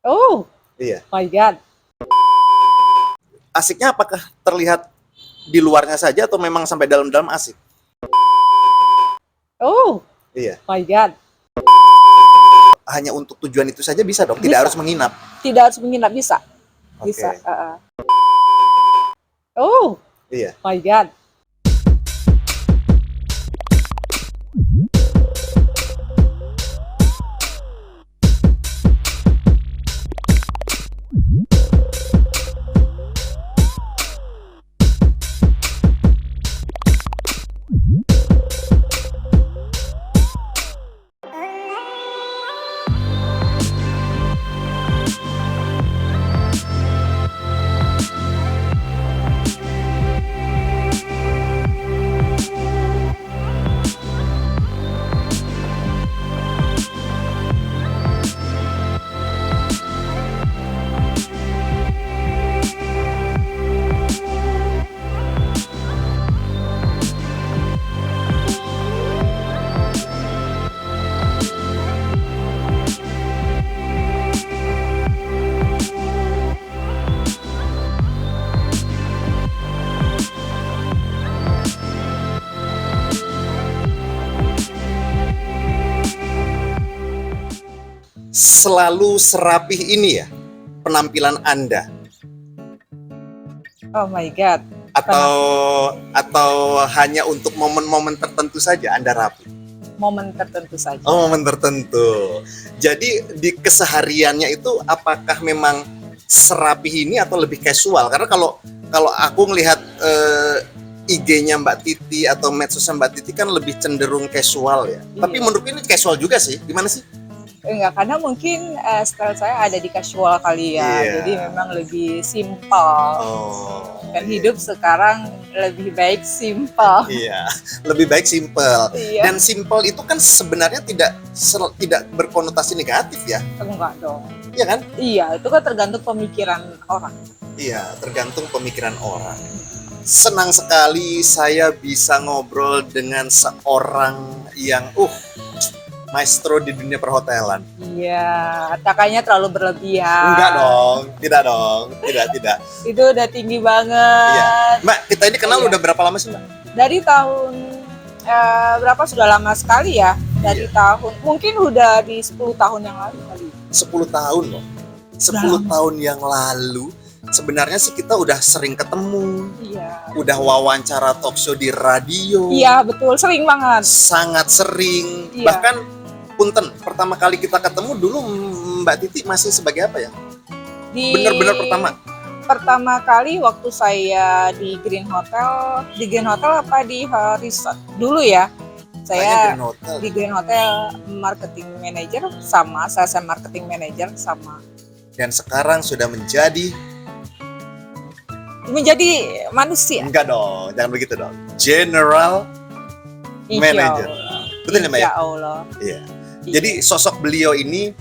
Oh Iya. my God. Asiknya apakah terlihat di luarnya saja atau memang sampai dalam-dalam asik? Oh Iya. my God. Hanya untuk tujuan itu saja bisa dong, Bisa. tidak harus menginap. Tidak harus menginap, bisa. Oke. Bisa. Oh Iya. my God. Selalu serapih ini ya penampilan Anda, Oh my God. atau hanya untuk momen-momen tertentu saja Anda rapi? Momen tertentu saja. Oh, momen tertentu. Jadi di kesehariannya itu apakah memang serapih ini atau lebih casual? Karena kalau kalau aku ngelihat IG-nya Mbak Titi atau medsosnya Mbak Titi kan lebih cenderung casual ya. Iya. Tapi menurutku ini casual juga sih. Gimana sih? Enggak, karena mungkin style saya ada di casual kali ya. Iya. Jadi memang lebih simple. Oh. Kan hidup sekarang lebih baik simple. Iya, lebih baik simple. Iya. Dan simple itu kan sebenarnya tidak berkonotasi negatif ya. Enggak dong. Iya kan? Iya, itu kan tergantung pemikiran orang. Iya, tergantung pemikiran orang. Senang sekali saya bisa ngobrol dengan seorang yang maestro di dunia perhotelan. Iya, takanya terlalu berlebihan. Enggak dong, tidak dong, tidak. Itu udah tinggi banget. Iya. Mbak, kita ini kenal Iya. udah berapa lama sih, Mbak? Dari tahun berapa, sudah lama sekali ya. Dari tahun, mungkin udah di 10 tahun yang lalu kali. 10 tahun loh. 10 tahun yang lalu sebenarnya sih kita udah sering ketemu. Iya. Udah wawancara talk show di radio. Iya, betul, sering banget. Sangat sering. Iya. Bahkan punten, pertama kali kita ketemu dulu Mbak Titi masih sebagai apa ya? Bener-bener pertama kali waktu saya di Green Hotel apa di Resort dulu ya. Saya Green Hotel. di Green Hotel marketing manager sama, saya marketing manager sama. Dan sekarang sudah menjadi manusia. enggak dong, jangan begitu dong. General Insya Manager. Allah. Betul ya, Mbak ya? Insya Allah. Iya. Jadi sosok beliau ini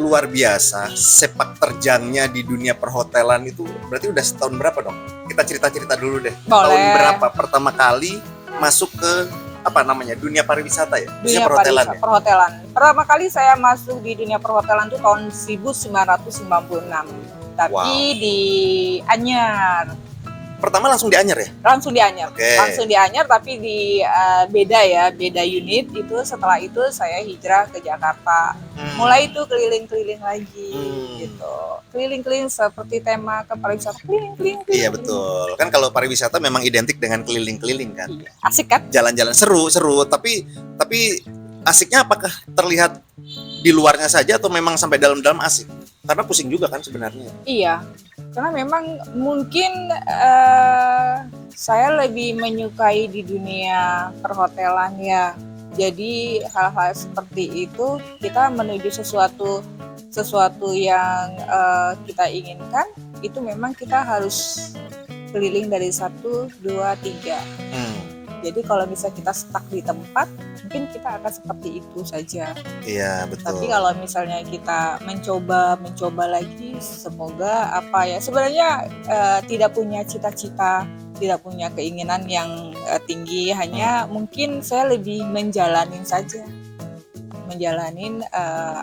luar biasa. Sepak terjangnya di dunia perhotelan itu berarti udah setahun berapa dong? Kita cerita-cerita dulu deh. Boleh. Tahun berapa pertama kali masuk ke dunia pariwisata ya? Dunia perhotelan ya? perhotelan. Pertama kali saya masuk di dunia perhotelan itu tahun 1996. Tapi Wow. di Anyar. Pertama langsung di Anyer ya? Langsung di Anyar. Oke. Langsung di Anyar, tapi di beda unit. Itu setelah itu saya hijrah ke Jakarta. Mulai itu keliling-keliling lagi gitu. Keliling-keliling seperti tema ke pariwisata. Keliling-keliling. Iya betul. Kan kalau pariwisata memang identik dengan keliling-keliling kan. Iya. Asik kan? Jalan-jalan seru, tapi asiknya apakah terlihat di luarnya saja atau memang sampai dalam-dalam asik? Karena pusing juga kan sebenarnya. Iya, karena memang mungkin saya lebih menyukai di dunia perhotelan ya. Jadi hal-hal seperti itu kita menuju sesuatu yang kita inginkan, itu memang kita harus keliling dari 1, 2, 3. Jadi kalau misalnya kita stuck di tempat, mungkin kita akan seperti itu saja. Iya betul. Tapi kalau misalnya kita mencoba lagi, semoga sebenarnya tidak punya cita-cita, tidak punya keinginan yang tinggi, hanya mungkin saya lebih menjalanin saja. menjalanin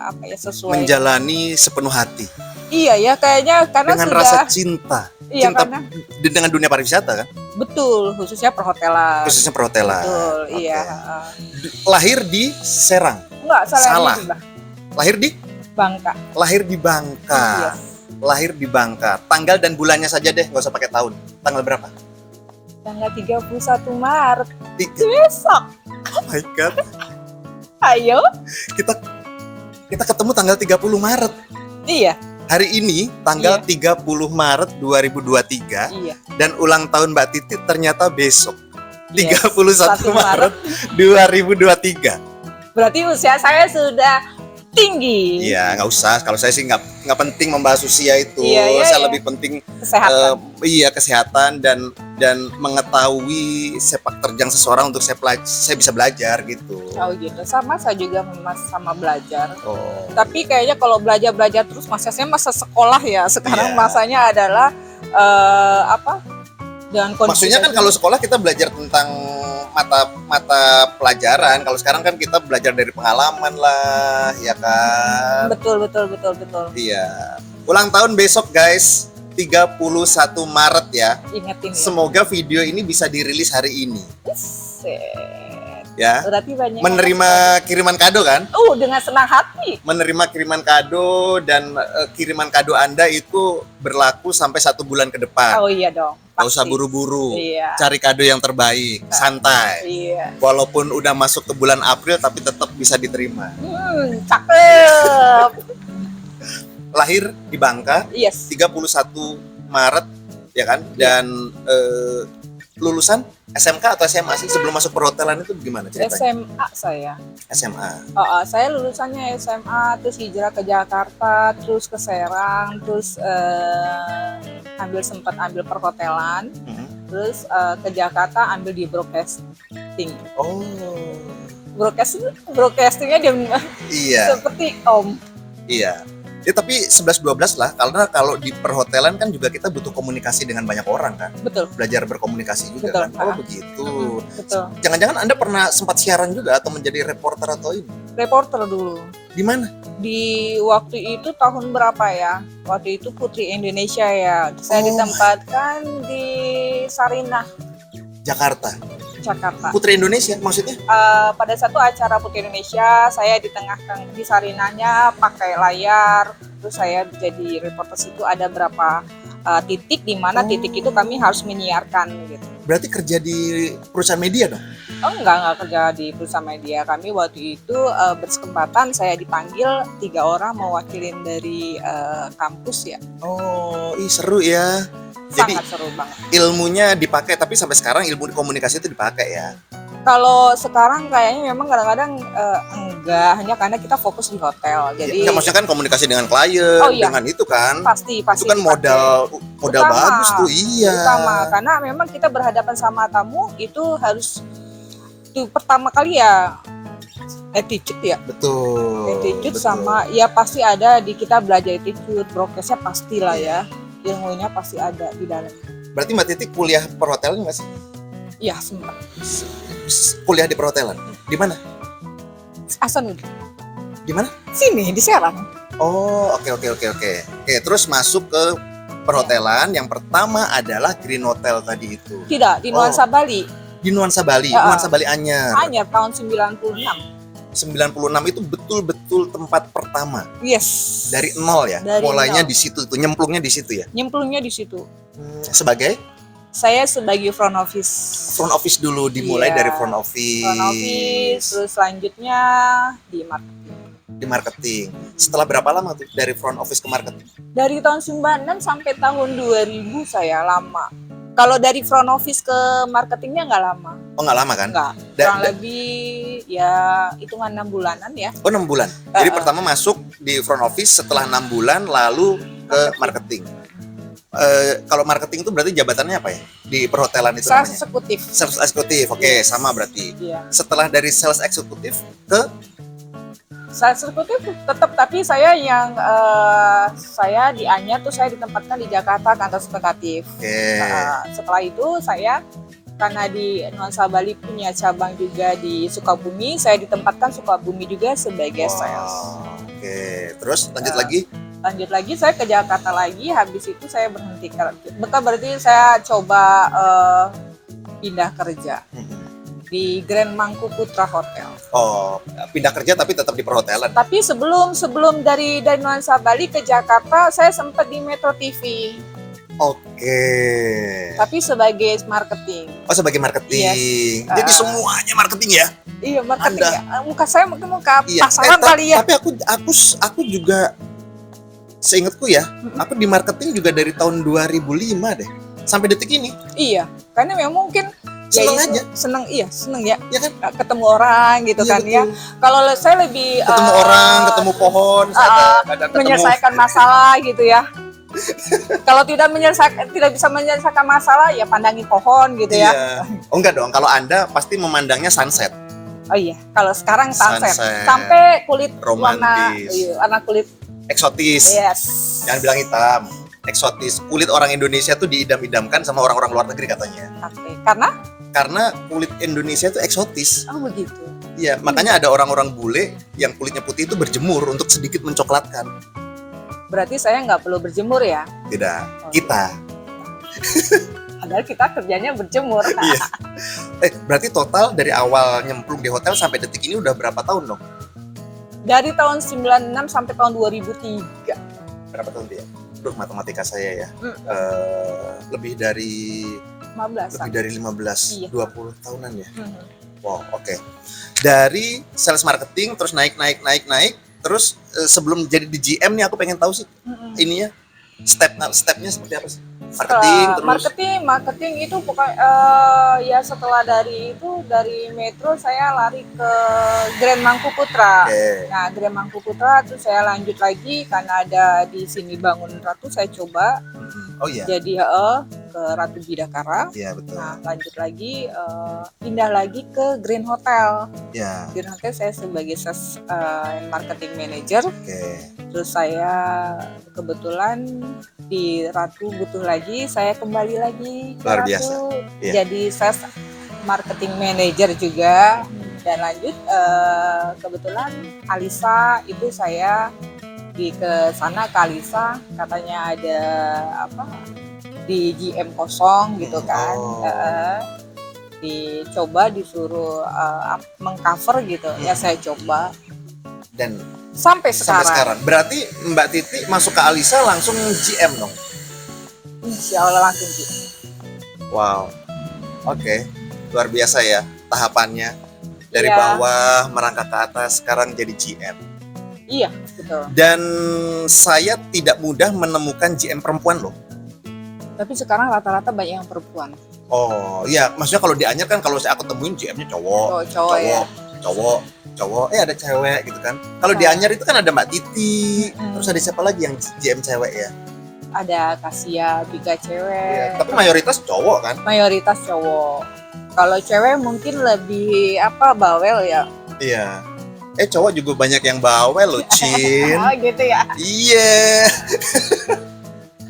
apa ya, sesuai. Menjalani sepenuh hati Iya ya, kayaknya karena dengan sudah rasa cinta. iya Cinta karena dengan dunia pariwisata kan, betul, khususnya perhotelan. khususnya perhotelan. Betul, Oke. iya. Lahir di Serang. Enggak, Salah. juga. Lahir di Bangka. lahir di Bangka. Yes. Lahir di Bangka. Tanggal dan bulannya saja deh, nggak usah pakai tahun. Tanggal berapa? Tanggal 31 Maret. Di- Besok. Oh my God. Ayo. Kita kita ketemu tanggal 30 Maret. Iya, Hari ini tanggal 30 Maret 2023 iya. dan ulang tahun Mbak Titi ternyata besok. Yes, 31 1 Maret 2023. Berarti usia saya sudah tinggi. Iya, nggak usah. Kalau saya sih nggak penting membahas usia itu. Iya, Saya iya. lebih penting Kesehatan. kesehatan dan mengetahui sepak terjang seseorang untuk saya bisa belajar gitu. Oh gitu. Sama saya juga sama belajar. Oh. Tapi kayaknya kalau belajar terus saya masa sekolah ya. Sekarang Iya. masanya adalah apa? Dengan kondisi Maksudnya kan kalau sekolah kita belajar tentang mata pelajaran. Kalau sekarang kan kita belajar dari pengalaman lah, ya kan? betul. Iya. Ulang tahun besok guys, 31 Maret ya. Ingetin ya. Semoga video ini bisa dirilis hari ini Set. ya. Berarti banyak Menerima kiriman kado kan? dengan senang hati. Menerima kiriman kado dan kiriman kado Anda itu berlaku sampai 1 bulan ke depan. Oh iya dong. Gak usah pasti. buru-buru. Iya. Cari kado yang terbaik, santai. Iya. Walaupun udah masuk ke bulan April tapi tetap bisa diterima. Cakep. Lahir di Bangka Yes. 31 Maret ya kan? Dan lulusan SMK atau SMA sih sebelum masuk perhotelan itu gimana ceritanya? SMA saya. SMA. Saya lulusannya SMA, terus hijrah ke Jakarta, terus ke Serang, terus sempat ambil perhotelan, Mhm. terus ke Jakarta ambil di broadcasting. Oh. Broadcastingnya dia Iya, seperti Om. iya. Ya, tapi 11-12 lah, karena kalau di perhotelan kan juga kita butuh komunikasi dengan banyak orang kan. Betul, Belajar berkomunikasi juga Betul, kan. Oh ah. begitu. betul. Jangan-jangan Anda pernah sempat siaran juga atau menjadi reporter atau ini? Reporter dulu. Di mana? Di waktu itu tahun berapa ya? Waktu itu Putri Indonesia ya. Saya Oh. ditempatkan di Sarinah, Jakarta. Jakarta. Putri Indonesia maksudnya? Pada satu acara Putri Indonesia, saya ditengahkan di Sarinahnya pakai layar, terus saya jadi reporter. Situ ada berapa titik di mana titik itu kami harus menyiarkan gitu. Berarti kerja di perusahaan media dong? Oh enggak kerja di perusahaan media. Kami waktu itu berkesempatan saya dipanggil 3 orang mewakilin dari kampus ya. Oh, seru ya. Jadi Sangat seru banget. ilmunya dipakai, tapi sampai sekarang ilmu komunikasi itu dipakai ya. Kalau sekarang kayaknya memang kadang-kadang enggak, hanya karena kita fokus di hotel. Jadi Enggak, maksudnya kan komunikasi dengan klien, Oh, iya. dengan itu kan. pasti Itu kan dipakai. modal Utama. bagus tuh, iya. Utama karena memang kita berhadapan sama tamu itu harus itu pertama kali ya attitude ya. Betul. Attitude betul. sama ya pasti ada di kita belajar attitude, broadcastnya pastilah ya. Ilmunya pasti ada di dalam. Berarti Mbak Titi kuliah perhotelan nggak sih? Ya sempat. Kuliah di perhotelan. Di mana? Hasanuddin. Di mana? Sini di Serang. Oh, oke. Oke, terus masuk ke perhotelan. Yang pertama adalah Green Hotel tadi itu. Tidak, di Nuansa Bali. Di Nuansa Bali, Ya. Nuansa Bali Anyar. Hanya tahun 96. 96 itu betul-betul tempat pertama. Yes. Dari nol ya. Dari Mulainya nol. di situ tuh, nyemplungnya di situ ya. Nyemplungnya di situ. Sebagai Saya sebagai front office. front office dulu, dimulai Iya. dari front office. Front office, terus selanjutnya di marketing. Di marketing. Setelah berapa lama tuh dari front office ke marketing? Dari tahun 96 sampai tahun 2000 saya lama. Kalau dari front office ke marketingnya nggak lama. Oh, nggak lama kan? Nggak. Kurang lebih ya hitungan 6 bulanan ya. Oh, 6 bulan. Jadi pertama masuk di front office, setelah 6 bulan lalu ke marketing. Kalau marketing itu berarti jabatannya apa ya? Di perhotelan itu Sales namanya? eksekutif. Sales eksekutif. Oke, Yes. sama berarti. Iya. Setelah dari sales eksekutif ke Sales eksekutif tetap, tapi saya yang saya di Anyar tuh saya ditempatkan di Jakarta kantor eksekutif. oke. Setelah itu saya karena di Nuansa Bali punya cabang juga di Sukabumi, saya ditempatkan Sukabumi juga sebagai sales. Oke, terus lanjut Eh, lagi. Lanjut lagi saya ke Jakarta lagi, habis itu saya berhenti kerja. Berarti saya coba pindah kerja di Grand Mangku Putra Hotel. Oh, pindah kerja tapi tetap di perhotelan. Tapi sebelum dari Nuansa Bali ke Jakarta, saya sempat di Metro TV. Oke. Tapi sebagai marketing. Oh, sebagai marketing. Yes. Jadi semuanya marketing ya? Iya, marketing. Anda. Ya. Muka saya mungkin muka Iya. pasaran kali ya. Tapi aku juga seingatku ya, aku di marketing juga dari tahun 2005 deh. Sampai detik ini. Iya, karena memang mungkin Seneng ya itu, aja. seneng ya. Ya kan? Ketemu orang gitu Iya, kan ya. betul. Kalau saya lebih Ketemu orang, ketemu pohon, kadang ketemu menyelesaikan masalah gitu ya. Kalau tidak bisa menyelesaikan masalah ya pandangin pohon gitu ya. Iya. Oh enggak dong, kalau Anda pasti memandangnya sunset. Oh iya, kalau sekarang sunset. Sunset. Sampai kulit warna Romantis. warna kulit Eksotis. yes. Jangan bilang hitam. Eksotis. Kulit orang Indonesia tuh diidam-idamkan sama orang-orang luar negeri katanya. Oke. Karena Kulit Indonesia itu eksotis. oh begitu. Iya, makanya ada orang-orang bule yang kulitnya putih itu berjemur untuk sedikit mencoklatkan. Berarti saya nggak perlu berjemur ya. Tidak, kita. Padahal kita kerjanya berjemur. Iya. Berarti total dari awal nyemplung di hotel sampai detik ini udah berapa tahun dong? Dari tahun 96 sampai tahun 2003. Berapa tahun dia? Aduh, matematika saya ya. Hmm. Lebih dari 15. lebih dari 15, Iya. 20 tahunan ya. Hmm. Wow, oke. Dari sales marketing terus naik, terus sebelum jadi di GM nih aku pengen tahu sih Hmm. ininya stepnya seperti apa sih? Marketing terus. Marketing itu pokoknya ya setelah dari Metro saya lari ke Grand Mangku Putra. Oke. Nah, Grand Mangku Putra terus saya lanjut lagi karena ada di sini Bangun Ratu, saya coba Oh iya. jadi ke Ratu Bidakara. Iya, betul. Nah, lanjut lagi pindah lagi ke Grand Hotel. Ya, Grand Hotel saya sebagai sales marketing manager. oke. Terus saya kebetulan di Ratu butuh lagi, saya kembali lagi ke Luar Ratu biasa. Iya. jadi sales marketing manager juga. Dan lanjut kebetulan Alisa itu saya ke sana ke Alisa, katanya ada apa di GM kosong gitu kan. Oh. Dicoba disuruh mengcover gitu ya, saya coba Dan sampai sampai sekarang. Berarti Mbak Titi masuk ke Alisa langsung GM dong. Insya Allah langsung gitu. Wow. Oke. Luar biasa ya tahapannya. Dari Iya. bawah merangkak ke atas sekarang jadi GM. Iya, betul. Dan saya tidak mudah menemukan GM perempuan loh. Tapi sekarang rata-rata banyak yang perempuan. Oh, iya, maksudnya kalau di Anyer kan kalau aku temuin GM-nya cowok, Cowok ya. cowok, ada cewek gitu kan. Kalau di Anyer itu kan ada Mbak Titi, Mm. terus ada siapa lagi yang GM cewek ya? Ada Kasia, Bika cewek. Tapi mayoritas cowok kan? Mayoritas cowok. Kalau cewek mungkin lebih bawel ya. Iya. Cowok juga banyak yang bawel loh, Cin. Oh gitu ya. Iya.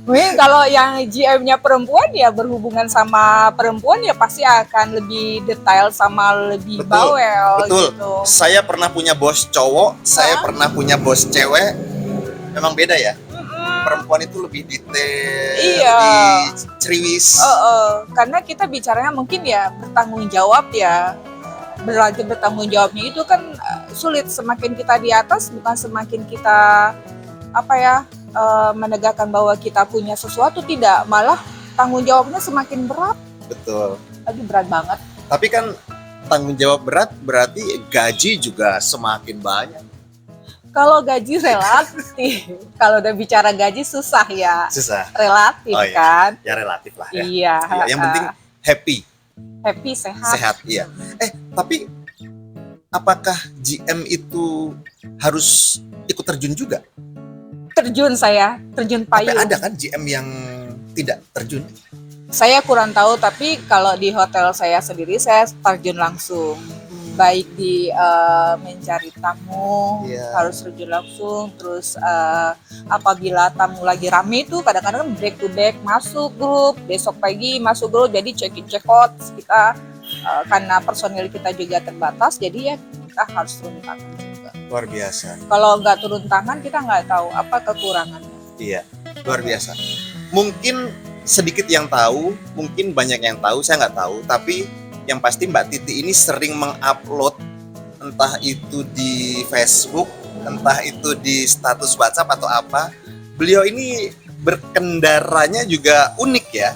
Mungkin kalau yang GM-nya perempuan ya berhubungan sama perempuan ya pasti akan lebih detail sama lebih Betul, bawel betul. gitu. Saya pernah punya bos cowok, saya pernah punya bos cewek. Memang beda ya. Perempuan itu lebih detail, Iya. lebih ceriwis. Karena kita bicaranya mungkin ya bertanggung jawab ya. Belajar bertanggung jawabnya itu kan sulit. Semakin kita di atas bukan semakin kita menegakkan bahwa kita punya sesuatu, tidak, malah tanggung jawabnya semakin berat. Betul. Aduh, berat banget. Tapi kan tanggung jawab berat berarti gaji juga semakin banyak. Kalau gaji relatif, kalau udah bicara gaji susah ya. Susah. Relatif Oh, iya. kan. Ya relatif lah ya. Iya. Iya, yang penting happy, happy, sehat. sehat. Iya. Tapi apakah GM itu harus ikut terjun juga? Terjun Tapi payung. ada kan GM yang tidak terjun? Saya kurang tahu, tapi kalau di hotel saya sendiri saya terjun langsung. baik di mencari tamu Iya. harus terjun langsung, terus apabila tamu lagi rame itu kadang-kadang back to back masuk grup, besok pagi masuk grup, jadi check in check out kita karena personil kita juga terbatas, jadi ya kita harus turun tangan juga. Luar biasa. Kalau nggak turun tangan kita nggak tahu apa kekurangannya. Iya, luar biasa. Mungkin sedikit yang tahu, mungkin banyak yang tahu, saya nggak tahu. Tapi yang pasti Mbak Titi ini sering mengupload, entah itu di Facebook, entah itu di status WhatsApp atau apa. Beliau ini berkendaranya juga unik ya.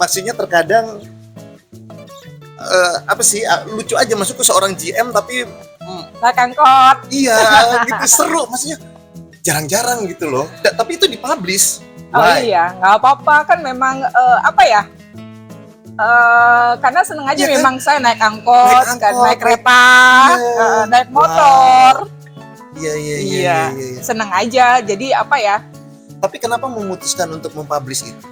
Maksudnya terkadang lucu aja, masuk ke seorang GM tapi Naik angkot. iya gitu, seru, maksudnya jarang-jarang gitu loh. Tapi itu dipublish. Oh Why? iya, nggak apa-apa kan memang karena seneng aja Iya kan? memang saya naik angkot, Naik kan, angkot, naik kereta, iya. naik motor. Iya. Seneng aja. Jadi Tapi kenapa memutuskan untuk mempublish itu?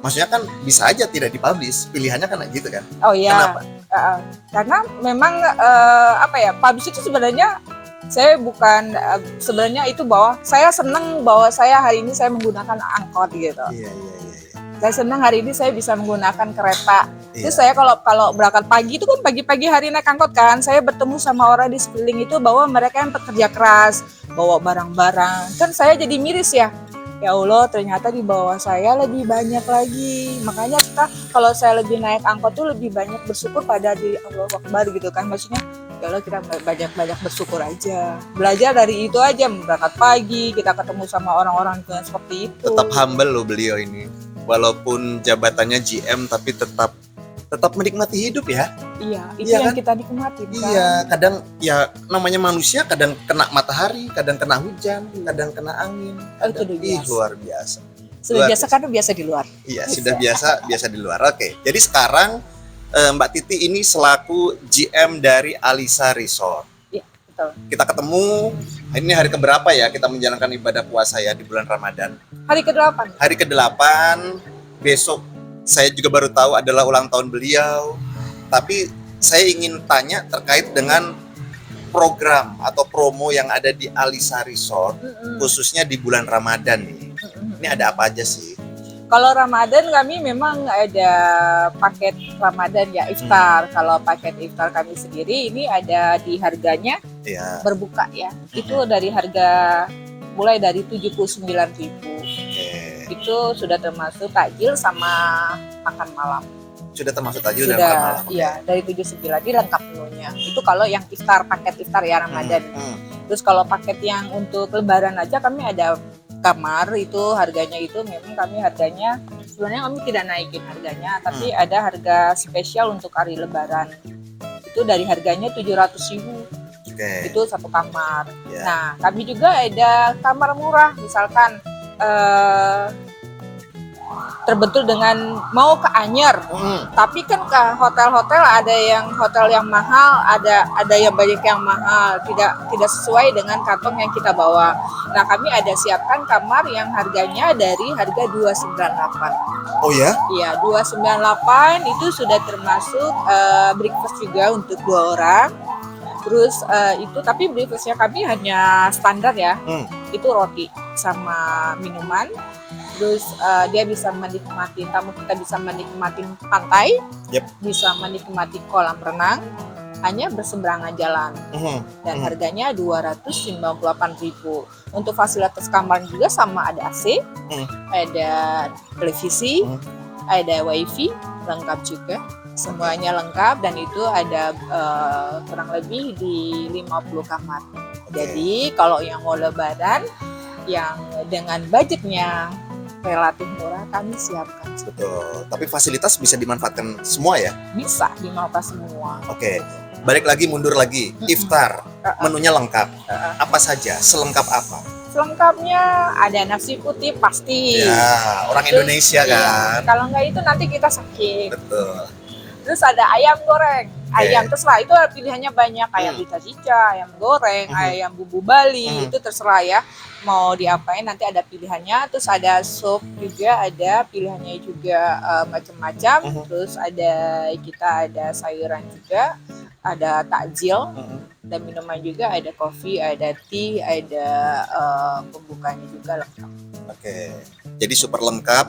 Maksudnya kan bisa aja tidak dipublish, pilihannya kan gitu kan? Oh iya. Kenapa? Karena memang publish itu sebenarnya saya bukan sebenarnya itu bahwa saya seneng bahwa saya hari ini saya menggunakan angkot gitu. Iya. Saya senang hari ini saya bisa menggunakan kereta. Iya. Terus saya kalau berangkat pagi itu kan pagi-pagi hari naik angkot kan, saya bertemu sama orang di sekeliling itu bahwa mereka yang pekerja keras, bawa barang-barang. Kan saya jadi miris ya. Ya Allah, ternyata di bawah saya lebih banyak lagi. Makanya kita kalau saya lebih naik angkot tuh lebih banyak bersyukur pada diri Allah Akbar gitu kan. Maksudnya ya Allah kita banyak-banyak bersyukur aja. Belajar dari itu aja, berangkat pagi, kita ketemu sama orang-orang yang seperti itu. Tetap humble loh beliau ini. Walaupun jabatannya GM tapi tetap menikmati hidup ya. Iya, itu Iya yang kan? kita nikmatin kan. Iya, kadang ya namanya manusia, kadang kena matahari, kadang kena hujan, kadang kena angin. Oh, itu udah Ih, biasa. luar biasa. Sudah Luar biasa karena biasa di luar. Iya, sudah biasa di luar. Oke. Jadi sekarang Mbak Titi ini selaku GM dari Alisa Resort. Iya, betul. Kita ketemu, ini hari keberapa ya kita menjalankan ibadah puasa ya di bulan Ramadan. Hari ke-8. Hari ke-8, besok saya juga baru tahu adalah ulang tahun beliau. Tapi saya ingin tanya terkait dengan program atau promo yang ada di Alisa Resort, khususnya di bulan Ramadan nih. Ini ada apa aja sih? Kalau Ramadan kami memang ada paket Ramadan ya, iftar. Kalau paket iftar kami sendiri ini ada di harganya Ya, berbuka ya. Itu dari harga mulai dari 79.000. oke. Itu sudah termasuk takjil sama makan malam. Sudah termasuk takjil dan makan Sudah, malam. Oke. iya, dari 79 ini lengkap menunya. Itu kalau yang iftar, paket iftar ya Ramadan. Terus kalau paket yang untuk lebaran aja kami ada kamar, itu harganya itu memang kami harganya sebenarnya kami tidak naikin harganya, tapi ada harga spesial untuk hari lebaran. Itu dari harganya 700.000. Oke. Itu satu kamar. Ya. Nah, kami juga ada kamar murah, misalkan terbentur dengan mau ke Anyer. Tapi kan ke hotel-hotel ada yang hotel yang mahal, ada yang banyak yang mahal, tidak sesuai dengan kantong yang kita bawa. Nah, kami ada siapkan kamar yang harganya dari harga 298. Oh ya? Iya, 298 itu sudah termasuk breakfast juga untuk 2 orang. Terus itu tapi breakfastnya kami hanya standar ya. Itu roti sama minuman. Terus dia bisa menikmati, tamu kita bisa menikmati pantai, bisa menikmati kolam renang, hanya berseberangan jalan. Dan harganya 298.000. Untuk fasilitas kamar juga sama, ada AC, ada televisi, ada wifi, lengkap juga. Semuanya lengkap dan itu ada kurang lebih di 50 kamar. Jadi kalau yang mau lebaran yang dengan budgetnya relatif murah kami siapkan. Betul. Tapi fasilitas bisa dimanfaatkan semua ya? Bisa dimanfaatkan semua. Oke. Balik lagi, mundur lagi. Iftar, menunya lengkap. Apa saja? Selengkap apa? Selengkapnya ada nasi putih pasti. Ya, orang Terus, Indonesia kan. Kalau nggak itu nanti kita sakit. Betul. Terus ada ayam goreng. Ayam terserah, itu pilihannya banyak. Ayam rica-rica, ayam goreng, ayam bumbu Bali, itu terserah ya. Mau diapain nanti ada pilihannya. Terus ada sup juga, ada pilihannya juga macam-macam. Terus kita ada sayuran juga. ada takjil, Mm-mm. dan minuman juga ada kopi, ada tea, ada pembukanya juga lengkap. Oke. Jadi super lengkap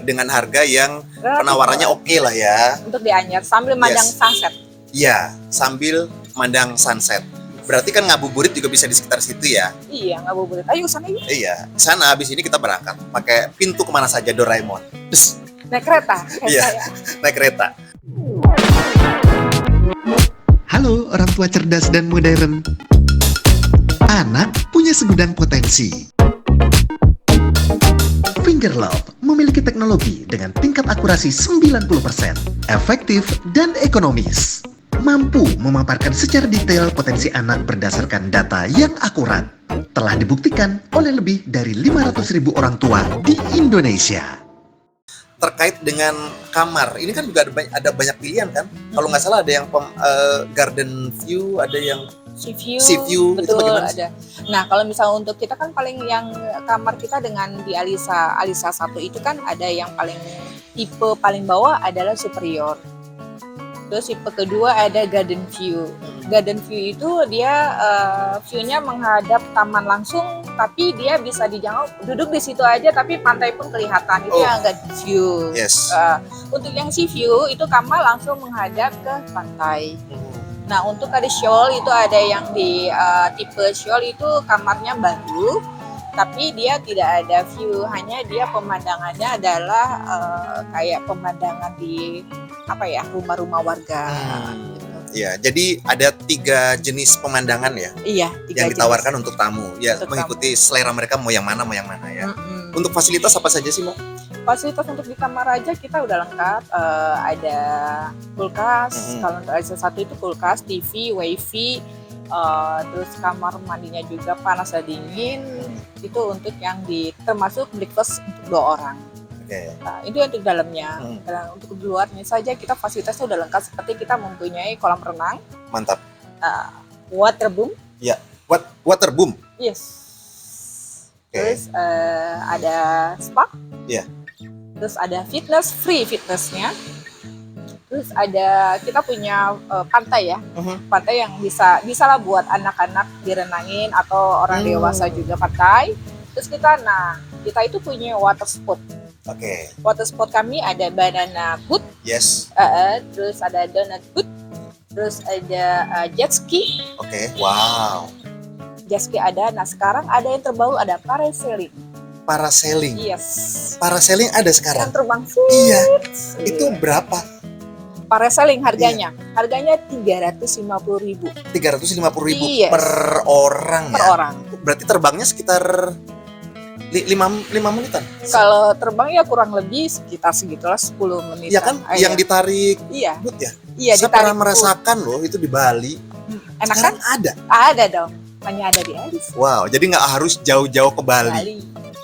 dengan harga yang Relatif penawarannya murah oke lah ya. untuk di Anyer sambil mandang Yes. sunset. Iya, sambil mandang sunset. Berarti kan ngabuburit juga bisa di sekitar situ ya. Iya, ngabuburit. Ayo sana yuk. Iya, sana habis ini kita berangkat pakai pintu kemana saja Doraemon. Terus Naik kereta kayak Iya. saya. naik kereta. Halo orang tua cerdas dan modern. Anak punya segudang potensi. Fingerlove memiliki teknologi dengan tingkat akurasi 90%, efektif dan ekonomis. Mampu memaparkan secara detail potensi anak berdasarkan data yang akurat. Telah dibuktikan oleh lebih dari 500.000 orang tua di Indonesia. Terkait dengan kamar, ini kan juga ada banyak pilihan kan. Kalau nggak salah ada yang garden view, ada yang Sea view, itu betul bagaimana sih? ada. Nah, kalau misalnya untuk kita kan paling yang kamar kita dengan di Alisa 1 itu kan ada yang paling tipe paling bawah adalah superior. Terus tipe kedua ada garden view. Garden view itu dia view-nya menghadap taman langsung, tapi dia bisa dijangkau duduk di situ aja, tapi pantai pun kelihatan. Itu Oh. yang garden view. Yes. Untuk yang sea view itu kamar langsung menghadap ke pantai. Nah, untuk ada shawl itu ada yang di tipe shawl itu kamarnya baru, tapi dia tidak ada view, hanya dia pemandangannya adalah kayak pemandangan di rumah-rumah warga. Gitu. Iya, jadi ada 3 jenis pemandangan ya Iya, 3 yang jenis. ditawarkan untuk tamu. Ya, Untuk mengikuti selera mereka mau yang mana ya. Mm-mm. Untuk fasilitas apa saja sih, Mbak? Fasilitas untuk di kamar aja kita udah lengkap, ada kulkas. Mm-mm. Kalau untuk Alisa 1 itu kulkas, TV, wifi, terus kamar mandinya juga panas dan dingin. Itu untuk yang termasuk breakfast untuk 2 orang. Oke. Nah, itu untuk dalamnya. Hmm. Dan untuk di luarnya saja kita fasilitasnya udah lengkap, seperti kita mempunyai kolam renang, Mantap. waterboom, Waterboom. yes. Oke. Terus ada spa. Iya. Terus ada free fitnessnya. Terus kita punya pantai ya, pantai yang bisa lah buat anak-anak direnangin atau orang dewasa juga pantai. Terus kita itu punya water sport. Oke. Water sport kami ada banana boat, Yes. terus ada donut boat, terus ada jet ski. Oke. Wow. Jet ski ada. Nah, sekarang ada yang terbaru, ada parasailing. Parasailing. Yes. Parasailing ada sekarang. Yang terbang. Iya. Iya. Itu berapa? Parasailing harganya. Harganya 350.000 350.000 Yes. per orang per ya. orang. Berarti terbangnya sekitar 5 menitan. Kalau terbang ya kurang lebih sekitar segitulah 10 menit. Iya kan? Yang ditarik Iya, boot ya. iya Saya ditarik pernah boot. merasakan loh itu di Bali. Enak kan? Sekarang ada. Ada dong. Hanya ada di Alis. Wow, jadi nggak harus jauh-jauh ke Bali. Bali.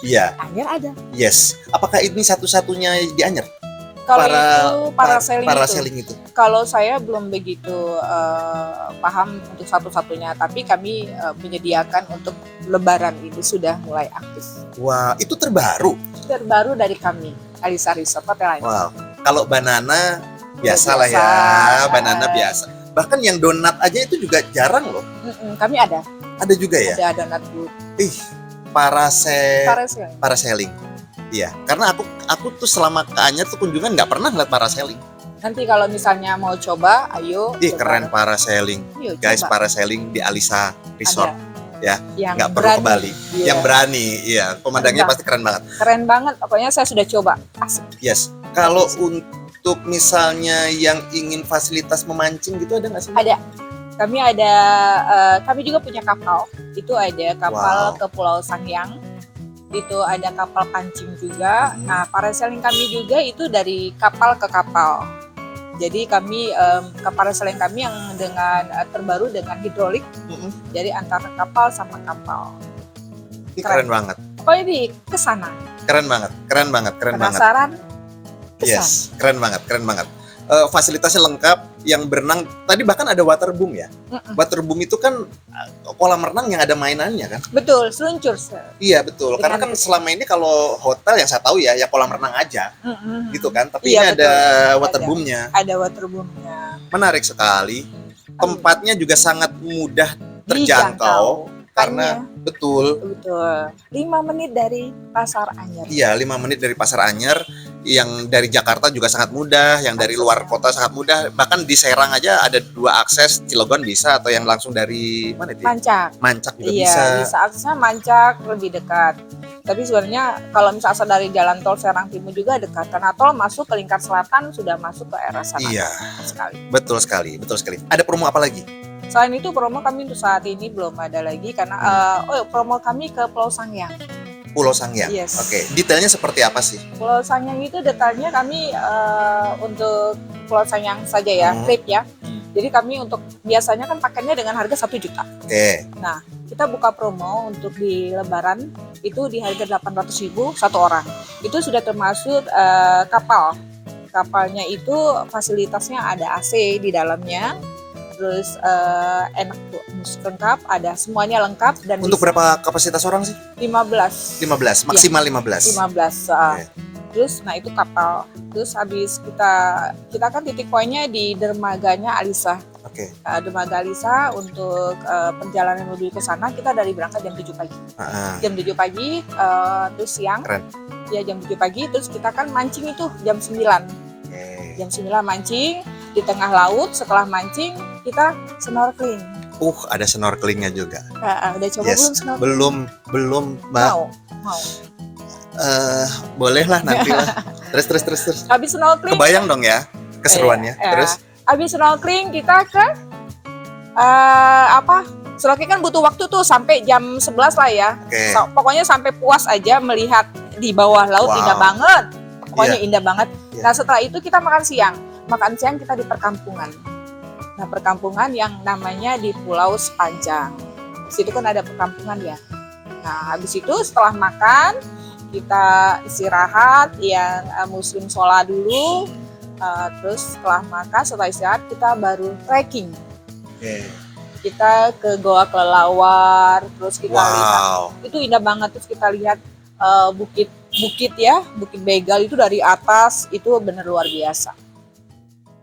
Iya, Anyer ada. yes. Apakah ini satu-satunya di Anyer? Kalau itu parasailing itu. Parasailing itu. Kalau saya belum begitu paham untuk satu-satunya, tapi kami menyediakan untuk Lebaran ini sudah mulai aktif. Wah, itu terbaru. Terbaru dari kami, Alisa Resort Hotel Anyer. Wow. Kalau banana biasa lah ya, biasa. banana biasa. Bahkan yang donat aja itu juga jarang loh. Kami ada. Ada juga ya. Ada donat boot. Ih, Parasailing. parasailing. Iya, karena aku tuh selama ke Anyer tuh kunjungan nggak pernah ngeliat parasailing. Nanti kalau misalnya mau coba, ayo. Ih, coba. keren parasailing. Yuk, Guys, coba. parasailing di Alisa Resort. Ada. Ya, Yang nggak perlu ke berani. Bali. Iya. Yang berani, iya. Pemandangannya Keren pasti keren banget. Keren banget, pokoknya saya sudah coba. Asik. Yes. Kalau untuk misalnya yang ingin fasilitas memancing gitu ada nggak sih? Ada. Kami juga punya kapal. Itu ada kapal Wow. ke Pulau Sangyang. Itu ada kapal pancing juga. Hmm. Nah, parasailing kami juga itu dari kapal ke kapal. Jadi kami parasailing kami yang dengan terbaru dengan hidrolik. Mm-mm. Jadi antara kapal sama kapal. Ini keren banget. Pokoknya di kesana. Keren banget. Penasaran? Kesana. Yes, keren banget. Fasilitasnya lengkap, yang berenang tadi bahkan ada waterboom ya. Waterboom itu kan kolam renang yang ada mainannya kan? Betul, seluncur. Iya betul. Karena kan selama ini kalau hotel yang saya tahu ya kolam renang aja gitu kan. Tapi Iya, ini ada betul. waterboomnya. Ada waterboomnya. Menarik sekali. tempatnya juga sangat mudah terjangkau karena betul 5 menit dari Pasar Anyer. iya 5 menit dari Pasar Anyer, yang dari Jakarta juga sangat mudah, yang dari luar kota sangat mudah, bahkan di Serang aja ada 2 akses, Cilegon bisa, atau yang langsung dari mana itu? Mancak juga Iya, bisa aksesnya Mancak lebih dekat. Tapi sebenarnya kalau misalnya dari jalan tol Serang Timur juga dekat, karena tol masuk ke Lingkar Selatan sudah masuk ke area sana. Iya, Sekali. betul sekali. Ada promo apa lagi? Selain itu promo kami untuk saat ini belum ada lagi karena promo kami ke Pulau Sangyang. Pulau Sangyang. Yes. Oke, detailnya seperti apa sih? Pulau Sangyang itu detailnya kami untuk Pulau Sangyang saja ya, trip ya. Jadi kami untuk biasanya kan paketnya dengan harga 1 juta. Oke. Nah, kita buka promo untuk di Lebaran itu di harga 800.000 satu orang. Itu sudah termasuk kapal. Kapalnya itu fasilitasnya ada AC di dalamnya. Terus enak tuh, musik lengkap, ada semuanya lengkap dan Untuk berapa kapasitas orang sih? 15. 15, maksimal 15. 15. Oke. Terus nah itu kapal. Terus habis kita kan titik poinnya di dermaganya Alisa. Oke. Dermaga Alisa untuk perjalanan menuju ke sana kita dari berangkat jam 7 pagi. Jam 7 pagi terus siang. Keren. Ya jam 7 pagi terus kita kan mancing itu jam 9. Oke. Jam 9 mancing di tengah laut, setelah mancing kita snorkeling. Ada snorkelingnya juga. Udah coba Yes. belum snorkeling? Belum, Mbak. Mau. Boleh lah nanti lah. Terus. Habis snorkeling. Kebayang dong ya keseruannya. Terus Habis snorkeling kita ke snorkeling kan butuh waktu tuh sampai jam 11 lah ya. Oke. Pokoknya sampai puas aja melihat di bawah laut. Wow. Indah banget. Pokoknya Iya. indah banget. Iya. Nah setelah itu kita makan siang. Makan siang kita di perkampungan. Nah perkampungan yang namanya di Pulau Sepanjang. Di situ kan ada perkampungan ya. Nah habis itu setelah makan kita istirahat yang muslim sholat dulu. Terus setelah istirahat kita baru trekking. Oke. Kita ke Goa Kelelawar, terus kita lihat Wow. itu indah banget. Terus kita lihat bukit ya, Bukit Begal itu dari atas itu benar luar biasa.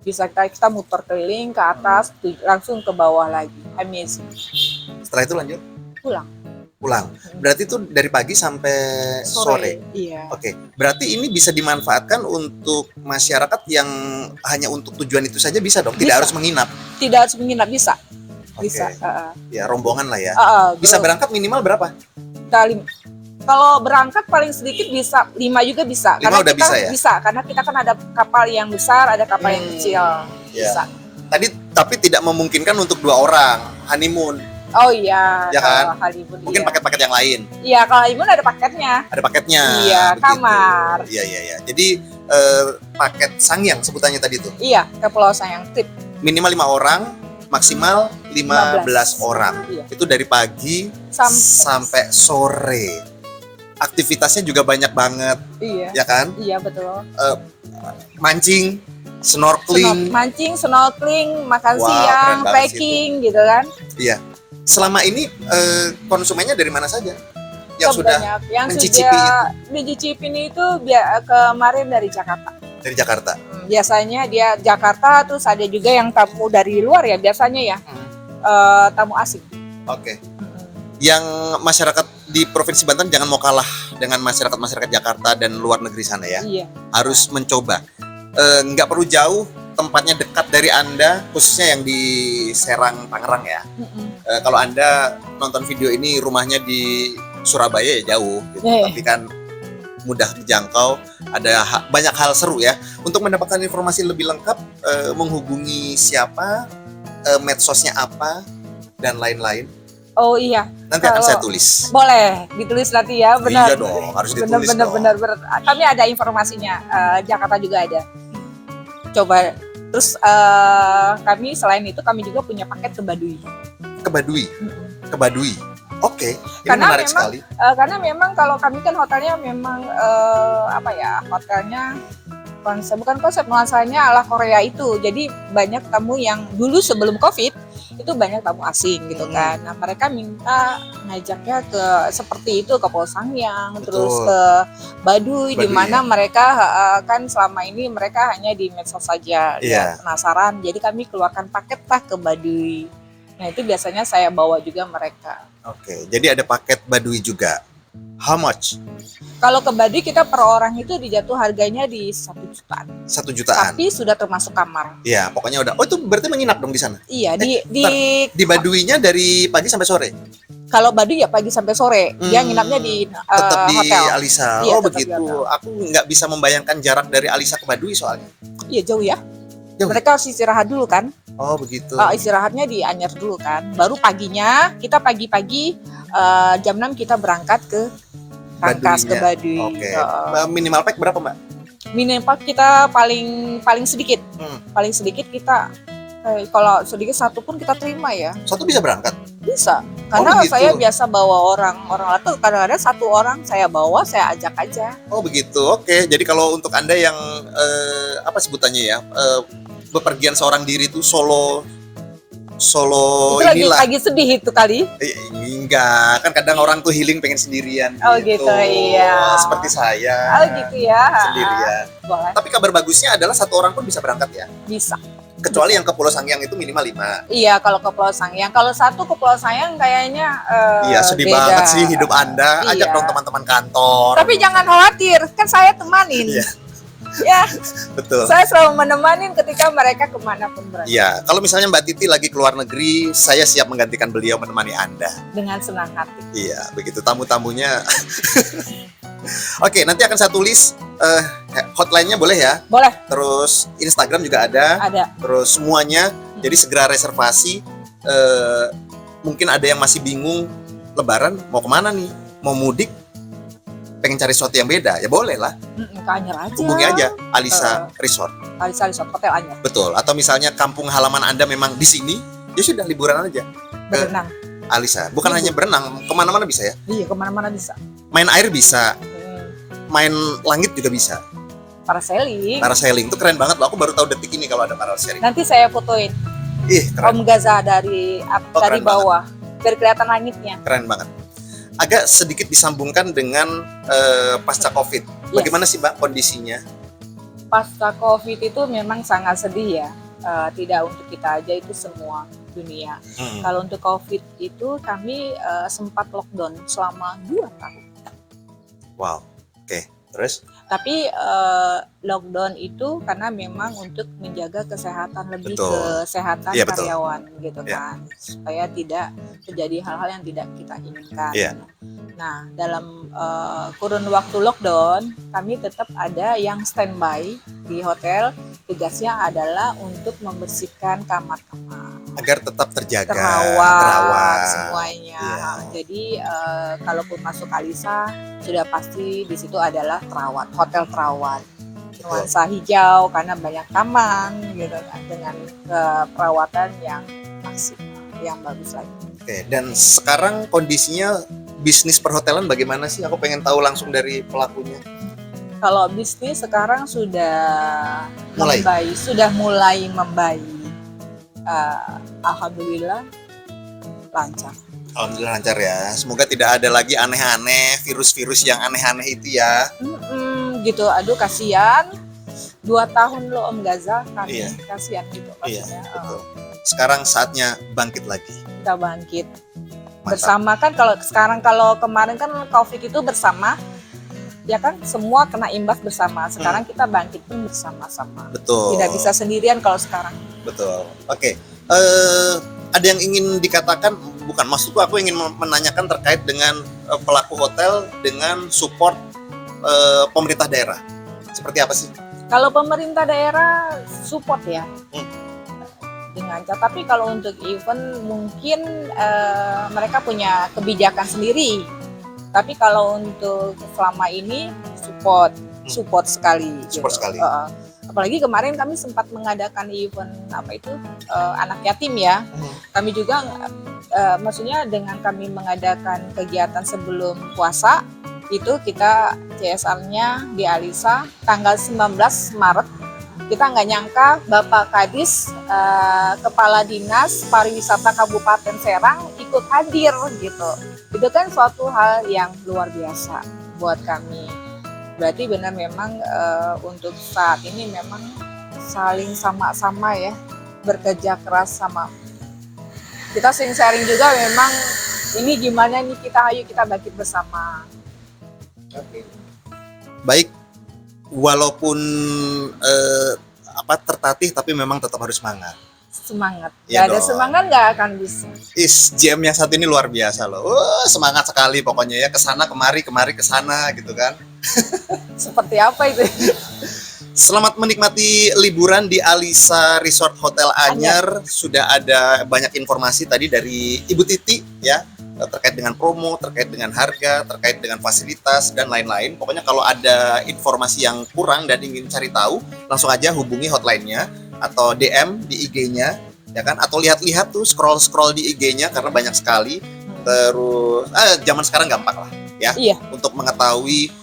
Bisa kita muter keliling ke atas, langsung ke bawah lagi. Amazing. Setelah itu lanjut Pulang. Berarti itu dari pagi sampai sore. Iya. Oke. Berarti ini bisa dimanfaatkan untuk masyarakat yang hanya untuk tujuan itu saja bisa dong. Tidak Bisa. harus menginap. Tidak harus menginap, bisa. Oke. Bisa. Ya rombongan lah ya. Bisa berangkat minimal berapa? Kalau berangkat paling sedikit bisa 5 juga bisa. 5 udah kita bisa ya? Bisa, karena kita kan ada kapal yang besar, ada kapal yang kecil. Ya. Bisa. Tapi tidak memungkinkan untuk 2 orang honeymoon. Oh iya, Ya kan? kalau honeymoon Mungkin iya. paket-paket yang lain. Iya, kalau honeymoon ada paketnya. Ada paketnya. Iya, begitu. kamar. Iya. Jadi paket Sangyang sebutannya tadi tuh. Iya, ke Pulau Sangyang trip. Minimal 5 orang, maksimal 15 orang. Iya. Itu dari pagi sampai sore. Aktivitasnya juga banyak banget, Iya. ya kan? Iya, betul. Mancing, snorkeling. Mancing, snorkeling, makan Wow, keren siang, banget trekking gitu kan. Iya. Selama ini konsumennya dari mana saja? Yang sudah Banyak. Yang mencicipi sudah dicicipin itu kemarin dari Jakarta. dari Jakarta. Biasanya dia Jakarta, terus ada juga yang tamu dari luar ya biasanya ya. Tamu asing. Oke. Yang masyarakat di Provinsi Banten jangan mau kalah dengan masyarakat Jakarta dan luar negeri sana ya. Iya. Harus mencoba. Nggak perlu jauh, tempatnya dekat dari Anda, khususnya yang di Serang, Tangerang ya. Kalau Anda nonton video ini rumahnya di Surabaya ya jauh, gitu. Tapi kan mudah dijangkau. Ada banyak hal seru ya. Untuk mendapatkan informasi lebih lengkap, menghubungi siapa, medsosnya apa, dan lain-lain. Oh iya. Nanti akan saya tulis. Boleh ditulis nanti ya, benar. Iya dong, harus ditulis dong. Benar. Kami ada informasinya, Jakarta juga ada. Coba. Terus kami selain itu kami juga punya paket ke Baduy. Ke Baduy. Oke, ini Karena menarik memang, sekali. Karena memang kalau kami kan hotelnya memang hotelnya bukan konsep nuansanya ala Korea itu. Jadi banyak tamu yang dulu sebelum Covid itu banyak tamu asing gitu kan. Nah mereka minta ngajaknya ke seperti itu, ke Pulau Sangiang, terus ke Baduy, di mana mereka kan selama ini mereka hanya di medsos saja, ya, penasaran. Jadi kami keluarkan paket lah ke Baduy. Nah itu biasanya saya bawa juga mereka. Oke, jadi ada paket Baduy juga. How much? Kalau ke Baduy kita per orang itu dijatuh harganya di 1 jutaan. 1 jutaan. Tapi sudah termasuk kamar. Iya, pokoknya udah. Oh itu berarti menginap dong di sana? Iya, di Baduynya dari pagi sampai sore? Kalau Baduy ya pagi sampai sore. Dia nginapnya di tetap di hotel. Alisa. Iya, Oh begitu. Aku nggak bisa membayangkan jarak dari Alisa ke Baduy soalnya. Iya jauh ya. Jauh. Mereka harus istirahat dulu kan. Oh begitu. Istirahatnya di Anyer dulu kan. Baru paginya kita pagi-pagi jam 6 kita berangkat ke Rangkas, ke Baduy. Oke. Minimal pack berapa Mbak? Minimal kita paling sedikit. Paling sedikit kita kalau sedikit satu pun kita terima ya. Satu bisa berangkat? Bisa. Karena saya biasa bawa orang lain, kadang-kadang satu orang saya bawa, saya ajak aja. Oh begitu. Oke. Jadi kalau untuk Anda yang apa sebutannya ya? Bepergian seorang diri itu solo itu inilah. lagi sedih itu kali. Enggak, kan kadang orang tuh healing pengen sendirian Oh gitu, iya. Seperti saya. Oh gitu ya. Sendirian. Boleh. Tapi kabar bagusnya adalah satu orang pun bisa berangkat ya? Bisa. Kecuali yang ke Pulau Sangiang itu minimal 5. Iya, kalau ke Pulau Sangiang. Kalau satu ke Pulau Sangiang kayaknya iya, sedih beda. banget sih hidup Anda. Ajak Iya. dong teman-teman kantor. Tapi jangan khawatir, kan saya temanin. Iya. Ya, betul. Saya selalu menemanin ketika mereka kemanapun berada. Iya, kalau misalnya Mbak Titi lagi keluar negeri, saya siap menggantikan beliau menemani Anda. Dengan senang hati. Iya, begitu tamu-tamunya. Oke, nanti akan saya tulis hotline-nya boleh ya? Boleh. Terus Instagram juga ada. Ada. Terus semuanya, jadi segera reservasi. Mungkin ada yang masih bingung, Lebaran mau kemana nih? Mau mudik? Pengen cari sesuatu yang beda, ya boleh lah. Ke Anyer aja. Hubungi aja Alisa Resort. Alisa Resort Hotel Anyer. Betul. Atau misalnya kampung halaman Anda memang di sini, ya sudah liburan aja. Berenang. Alisa, bukan hanya berenang, kemana-mana bisa ya? Iya, kemana-mana bisa. Main air bisa, main langit juga bisa. Parasailing. Parasailing itu keren banget loh. Aku baru tahu detik ini kalau ada parasailing. Nanti saya fotoin. Keren. Om Gaza dari bawah, biar kelihatan langitnya. Keren banget. Agak sedikit disambungkan dengan pasca COVID. Bagaimana sih Mbak kondisinya? Pasca COVID itu memang sangat sedih ya. Tidak untuk kita aja, itu semua dunia. Kalau untuk COVID itu kami sempat lockdown selama 2 tahun. Wow, oke. Terus? Tapi lockdown itu karena memang untuk menjaga kesehatan, lebih kesehatan karyawan gitu kan, supaya tidak terjadi hal-hal yang tidak kita inginkan. Nah, dalam kurun waktu lockdown, kami tetap ada yang standby di hotel. Tugasnya adalah untuk membersihkan kamar-kamar agar tetap terjaga, terawat semuanya. Jadi kalaupun masuk Alisa, sudah pasti di situ adalah hotel terawat, nuansa hijau karena banyak taman gitu kan, dengan perawatan yang maksimal, yang bagus lagi. Oke, dan sekarang kondisinya bisnis perhotelan bagaimana sih? Aku pengen tahu langsung dari pelakunya. Kalau bisnis sekarang sudah mulai membaik. Alhamdulillah lancar. Alhamdulillah lancar ya. Semoga tidak ada lagi aneh-aneh, virus-virus yang aneh-aneh itu ya. Gitu, aduh kasihan. 2 tahun loh Om Gaza, kami kasihan gitu maksudnya. Betul. Sekarang saatnya bangkit lagi. Kita bangkit. Bersama kan, kalau kemarin kan COVID itu bersama. Ya kan, semua kena imbas bersama. Sekarang kita bangkit pun bersama-sama. Betul. Tidak bisa sendirian kalau sekarang. Betul. Oke. Ada yang ingin dikatakan? Bukan, maksudku aku ingin menanyakan terkait dengan pelaku hotel dengan support pemerintah daerah. Seperti apa sih? Kalau pemerintah daerah support ya. Dengan tapi kalau untuk event mungkin mereka punya kebijakan sendiri. Tapi kalau untuk selama ini support sekali. Support sekali. Apalagi kemarin kami sempat mengadakan event anak yatim ya. Kami juga maksudnya dengan kami mengadakan kegiatan sebelum puasa itu kita CSR-nya di Alisa tanggal 19 Maret kita nggak nyangka Bapak Kadis, Kepala Dinas Pariwisata Kabupaten Serang ikut hadir gitu. Itu kan suatu hal yang luar biasa buat kami. Berarti benar memang untuk saat ini memang saling sama-sama ya, bekerja keras sama. Kita sering sharing juga memang ini gimana nih ayo kita bangkit bersama. Oke. Baik, walaupun tertatih tapi memang tetap harus semangat. Semangat. Iya Gak ada dong. semangat nggak akan bisa. GM yang satu ini luar biasa loh. Semangat sekali pokoknya ya, kesana kemari kesana gitu kan. Seperti apa itu? Selamat menikmati liburan di Alisa Resort Hotel Anyer. Sudah ada banyak informasi tadi dari Ibu Titi ya, terkait dengan promo, terkait dengan harga, terkait dengan fasilitas dan lain-lain. Pokoknya kalau ada informasi yang kurang dan ingin cari tahu, langsung aja hubungi hotline-nya atau DM di IG-nya ya kan, atau lihat-lihat tuh, scroll di IG-nya karena banyak sekali. Terus zaman sekarang gampang lah ya, Iya. untuk mengetahui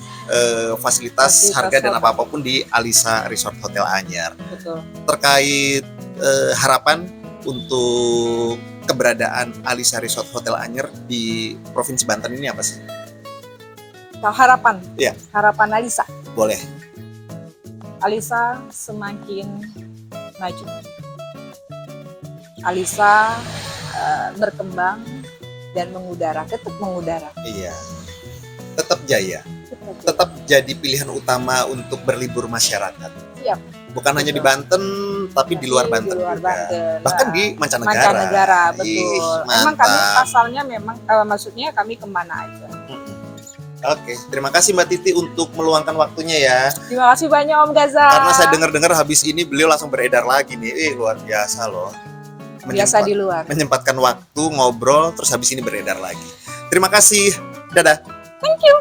fasilitas, harga dan apapun di Alisa Resort Hotel Anyer. Betul. Terkait harapan untuk keberadaan Alisa Resort Hotel Anyer di Provinsi Banten ini apa sih? Harapan. Iya. Harapan Alisa. Boleh. Alisa semakin maju. Alisa berkembang dan mengudara, tetap mengudara. Iya. Tetap jaya. Tetap jadi pilihan utama untuk berlibur masyarakat. Siap. Bukan hanya di Banten, tapi di luar Banten Di luar juga. Banten. Bahkan Nah, di mancanegara. mancanegara, Ih, betul. Memang kami mantap. pasalnya memang maksudnya kami kemana aja. Oke, terima kasih Mbak Titi untuk meluangkan waktunya ya. Terima kasih banyak Om Gaza. Karena saya dengar-dengar habis ini beliau langsung beredar lagi nih. Luar biasa loh. biasa di luar. Menyempatkan waktu ngobrol terus habis ini beredar lagi. Terima kasih. Dadah. Thank you.